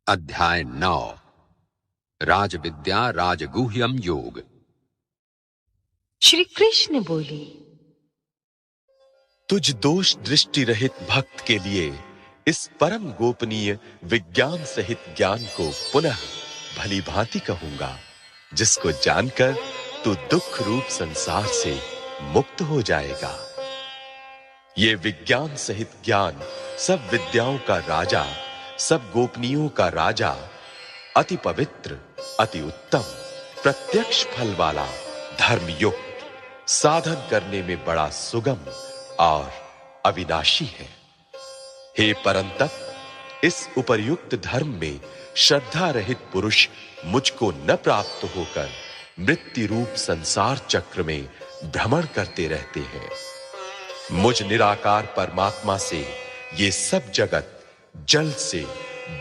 अध्याय 9 राजविद्या राजगुह्यम योग। श्री कृष्ण बोले, तुझ दोष दृष्टि रहित भक्त के लिए इस परम गोपनीय विज्ञान सहित ज्ञान को पुनः भली भांति कहूंगा, जिसको जानकर तू दुख रूप संसार से मुक्त हो जाएगा। ये विज्ञान सहित ज्ञान सब विद्याओं का राजा, सब गोपनीयों का राजा, अति पवित्र, अति उत्तम, प्रत्यक्ष फल वाला, धर्मयुक्त, साधन करने में बड़ा सुगम और अविनाशी है। हे परंतप, इस उपर्युक्त धर्म में श्रद्धा रहित पुरुष मुझको न प्राप्त होकर मृत्यु रूप संसार चक्र में भ्रमण करते रहते हैं। मुझ निराकार परमात्मा से ये सब जगत जल से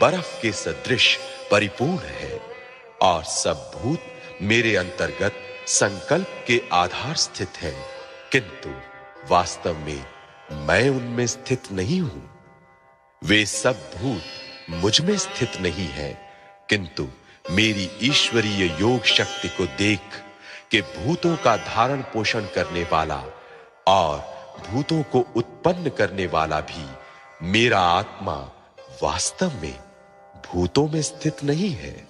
बर्फ के सदृश परिपूर्ण है और सब भूत मेरे अंतर्गत संकल्प के आधार स्थित हैं, किंतु वास्तव में मैं उनमें स्थित नहीं हूं। वे सब भूत मुझ में स्थित नहीं हैं, किंतु मेरी ईश्वरीय योग शक्ति को देख कि भूतों का धारण पोषण करने वाला और भूतों को उत्पन्न करने वाला भी मेरा आत्मा वास्तव में भूतों में स्थित नहीं है।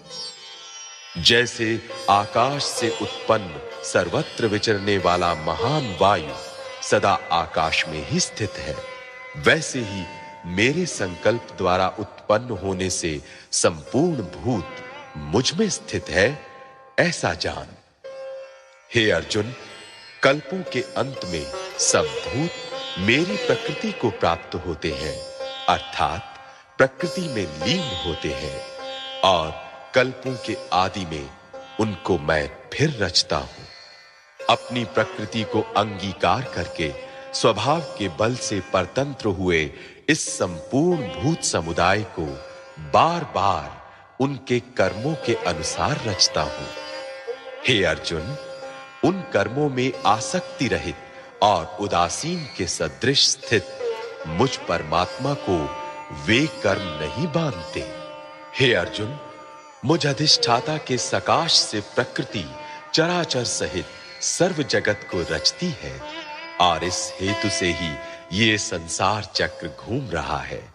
जैसे आकाश से उत्पन्न सर्वत्र विचरने वाला महान वायु सदा आकाश में ही स्थित है, वैसे ही मेरे संकल्प द्वारा उत्पन्न होने से संपूर्ण भूत मुझ में स्थित है, ऐसा जान। हे अर्जुन, कल्पों के अंत में सब भूत मेरी प्रकृति को प्राप्त होते हैं, अर्थात प्रकृति में लीन होते हैं, और कल्पों के आदि में उनको मैं फिर रचता हूं। अपनी प्रकृति को अंगीकार करके स्वभाव के बल से परतंत्र हुए इस संपूर्ण भूत समुदाय को बार-बार उनके कर्मों के अनुसार रचता हूं। हे अर्जुन, उन कर्मों में आसक्ति रहित और उदासीन के सदृश स्थित मुझ परमात्मा को वे कर्म नहीं बांधते। हे अर्जुन, मुझ अधिष्ठाता के सकाश से प्रकृति चराचर सहित सर्व जगत को रचती है, और इस हेतु से ही ये संसार चक्र घूम रहा है।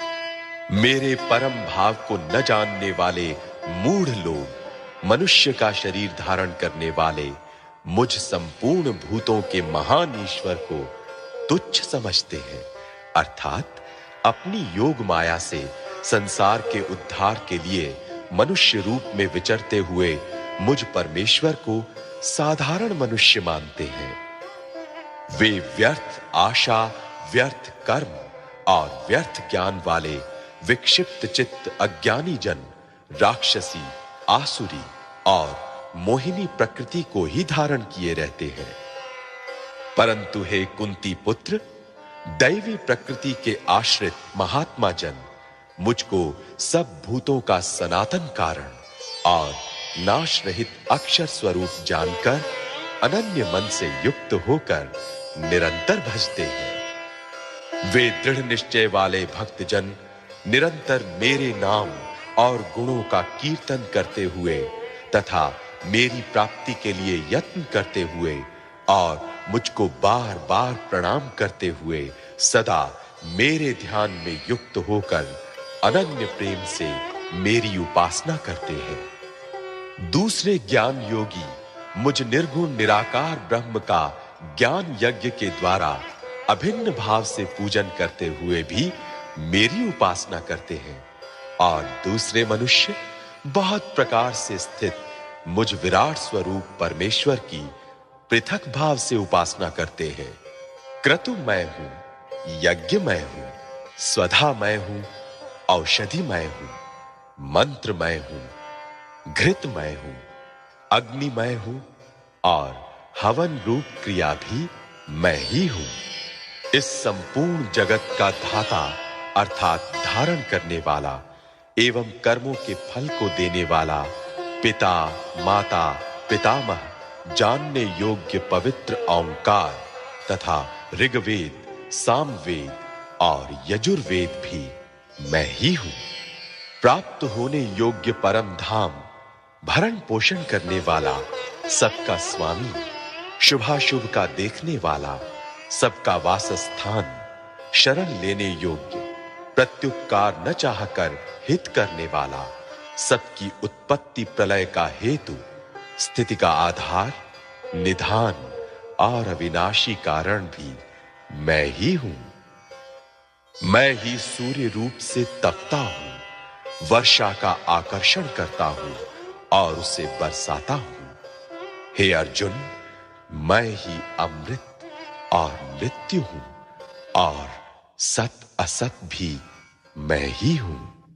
मेरे परम भाव को न जानने वाले मूढ़ लोग मनुष्य का शरीर धारण करने वाले मुझ संपूर्ण भूतों के महान ईश्वर को तुच्छ समझते हैं, अर्थात अपनी योग माया से संसार के उद्धार के लिए मनुष्य रूप में विचरते हुए मुझ परमेश्वर को साधारण मनुष्य मानते हैं। वे व्यर्थ आशा, व्यर्थ कर्म और व्यर्थ ज्ञान वाले विक्षिप्त चित्त अज्ञानी जन राक्षसी, आसुरी और मोहिनी प्रकृति को ही धारण किए रहते हैं। परंतु हे कुंती पुत्र, दैवी प्रकृति के आश्रित महात्मा जन मुझको सब भूतों का सनातन कारण और नाश रहित अक्षर स्वरूप जानकर अनन्य मन से युक्त होकर निरंतर भजते हैं। वे दृढ़ निश्चय वाले भक्तजन निरंतर मेरे नाम और गुणों का कीर्तन करते हुए तथा मेरी प्राप्ति के लिए यत्न करते हुए और मुझको बार-बार प्रणाम करते हुए सदा मेरे ध्यान में युक्त होकर अनन्य प्रेम से मेरी उपासना करते हैं। दूसरे ज्ञान योगी मुझ निर्गुण निराकार ब्रह्म का ज्ञान यज्ञ के द्वारा अभिन्न भाव से पूजन करते हुए भी मेरी उपासना करते हैं, और दूसरे मनुष्य बहुत प्रकार से स्थित मुझ विराट स्वरूप परमेश्वर की पृथक भाव से उपासना करते हैं। क्रतु मैं हूं, यज्ञ मैं हूं, स्वधा मैं हूं, औषधि मैं हूं, मंत्र मैं हूं, घृत मैं हूं, अग्नि मैं हूं, और हवन रूप क्रिया भी मैं ही हूं। इस संपूर्ण जगत का धाता अर्थात धारण करने वाला एवं कर्मों के फल को देने वाला पिता, माता, पितामह, जानने योग्य पवित्र ओंकार तथा ऋग्वेद, सामवेद और यजुर्वेद भी मैं ही हूं। प्राप्त होने योग्य परम धाम, भरण पोषण करने वाला, सबका स्वामी, शुभाशुभ का देखने वाला, सबका वासस्थान, शरण लेने योग्य, प्रत्युपकार न चाहकर हित करने वाला, सबकी उत्पत्ति प्रलय का हेतु, स्थिति का आधार, निधान और अविनाशी कारण भी मैं ही हूं। मैं ही सूर्य रूप से तपता हूं, वर्षा का आकर्षण करता हूं और उसे बरसाता हूं। हे अर्जुन, मैं ही अमृत और मृत्यु हूं और सत असत भी मैं ही हूं।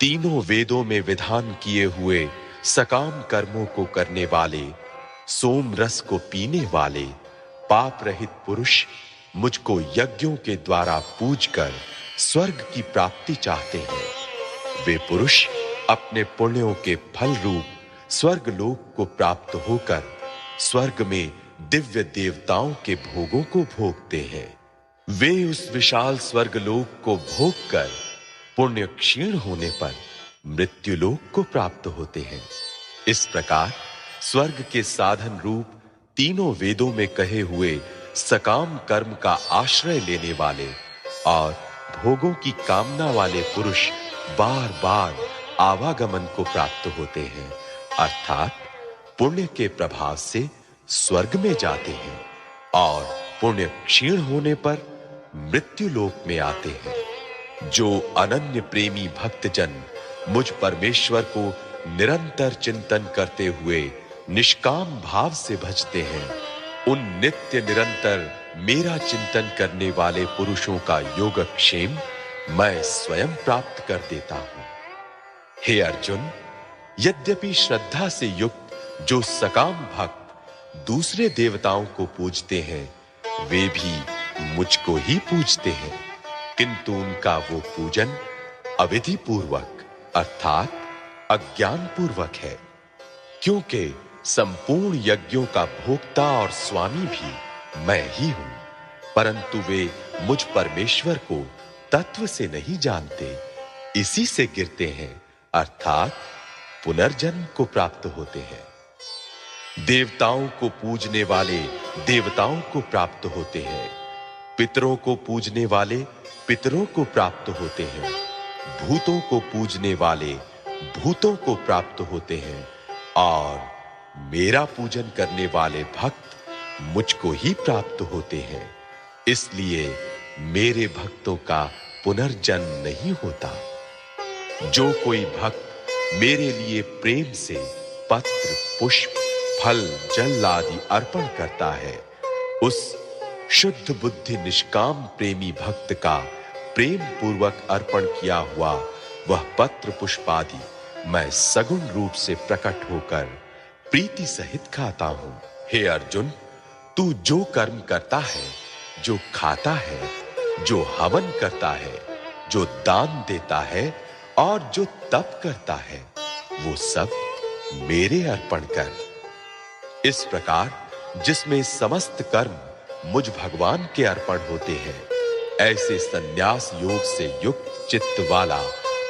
तीनों वेदों में विधान किए हुए सकाम कर्मों को करने वाले, सोम रस को पीने वाले, पाप रहित पुरुष मुझको यज्ञों के द्वारा पूजकर स्वर्ग की प्राप्ति चाहते हैं। वे पुरुष अपने पुण्यों के फल रूप स्वर्ग लोक को प्राप्त होकर स्वर्ग में दिव्य देवताओं के भोगों को भोगते हैं। वे उस विशाल स्वर्ग लोक को भोगकर पुण्य क्षीण होने पर मृत्यु लोक को प्राप्त होते हैं। इस प्रकार स्वर्ग के साधन रूप तीनों वेदों में कहे हुए सकाम कर्म का आश्रय लेने वाले और भोगों की कामना वाले पुरुष बार-बार आवागमन को प्राप्त होते हैं, अर्थात पुण्य के प्रभाव से स्वर्ग में जाते हैं और पुण्य क्षीण होने पर मृत्यु लोक में आते हैं। जो अनन्य प्रेमी भक्तजन मुझ परमेश्वर को निरंतर चिंतन करते हुए निष्काम भाव से भजते हैं, उन नित्य निरंतर मेरा चिंतन करने वाले पुरुषों का योगक्षेम मैं स्वयं प्राप्त कर देता हूं। हे अर्जुन, यद्यपि श्रद्धा से युक्त जो सकाम भक्त दूसरे देवताओं को पूजते हैं, वे भी मुझको ही पूजते हैं, किंतु उनका वो पूजन अविधि पूर्वक अर्थात अज्ञान पूर्वक है, क्योंकि संपूर्ण यज्ञों का भोक्ता और स्वामी भी मैं ही हूं, परंतु वे मुझ परमेश्वर को तत्व से नहीं जानते, इसी से गिरते हैं अर्थात पुनर्जन्म को प्राप्त होते हैं। देवताओं को पूजने वाले देवताओं को प्राप्त होते हैं, पितरों को पूजने वाले पितरों को प्राप्त होते हैं, भूतों को पूजने वाले भूतों को प्राप्त होते हैं और मेरा पूजन करने वाले भक्त मुझको ही प्राप्त होते हैं। इसलिए मेरे भक्तों का पुनर्जन्म नहीं होता। जो कोई भक्त मेरे लिए प्रेम से पत्र, पुष्प, फल, जल आदि अर्पण करता है, उस शुद्ध बुद्धि निष्काम प्रेमी भक्त का प्रेम पूर्वक अर्पण किया हुआ वह पत्र पुष्प आदि मैं सगुण रूप से प्रकट होकर प्रीति सहित खाता हूं। हे अर्जुन, तू जो कर्म करता है, जो खाता है, जो हवन करता है, जो दान देता है और जो तप करता है, वो सब मेरे अर्पण कर। इस प्रकार जिसमें समस्त कर्म मुझ भगवान के अर्पण होते हैं, ऐसे संन्यास योग से युक्त चित्त वाला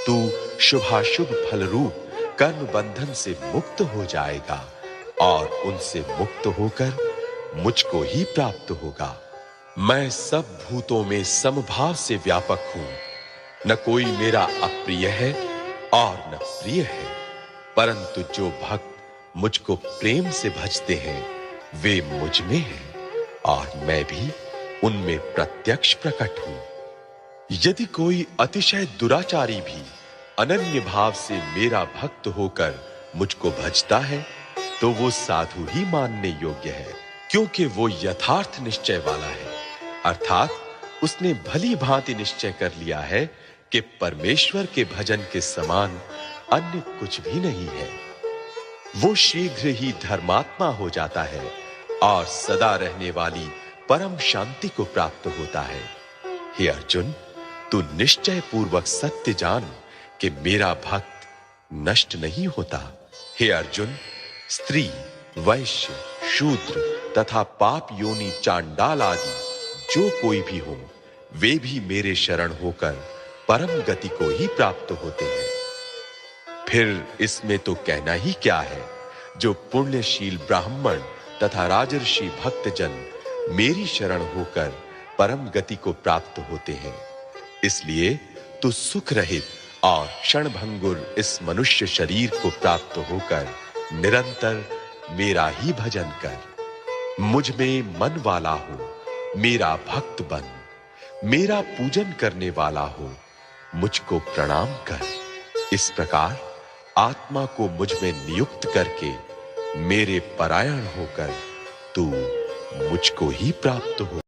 तू शुभाशुभ फल रूप कर्म बंधन से मुक्त हो जाएगा और उनसे मुक्त होकर मुझको ही प्राप्त होगा। मैं सब भूतों में समभाव से व्यापक हूं, न कोई मेरा अप्रिय है और न प्रिय है, परंतु जो भक्त मुझको प्रेम से भजते हैं, वे मुझ में हैं और मैं भी उनमें प्रत्यक्ष प्रकट हूं। यदि कोई अतिशय दुराचारी भी अनन्य भाव से मेरा भक्त होकर मुझको भजता है, तो वो साधु ही मानने योग्य है, क्योंकि वो यथार्थ निश्चय वाला है, अर्थात उसने भली भांति निश्चय कर लिया है कि परमेश्वर के भजन के समान अन्य कुछ भी नहीं है। वो शीघ्र ही धर्मात्मा हो जाता है और सदा रहने वाली परम शांति को प्राप्त होता है। हे अर्जुन, तू निश्चय पूर्वक सत्य जान कि मेरा भक्त नष्ट नहीं होता। हे अर्जुन, स्त्री, वैश्य, शूद्र तथा पाप योनि चांडाल आदि जो कोई भी हो, वे भी मेरे शरण होकर परम गति को ही प्राप्त होते हैं। फिर इसमें तो कहना ही क्या है, जो पुण्यशील ब्राह्मण तथा राजर्षि भक्तजन मेरी शरण होकर परम गति को प्राप्त होते हैं। इसलिए तू सुख रहित और क्षणभंगुर इस मनुष्य शरीर को प्राप्त होकर निरंतर मेरा ही भजन कर। मुझ में मन वाला हो, मेरा भक्त बन, मेरा पूजन करने वाला हो, मुझको प्रणाम कर। इस प्रकार आत्मा को मुझ में नियुक्त करके मेरे परायण होकर तू मुझको ही प्राप्त हो।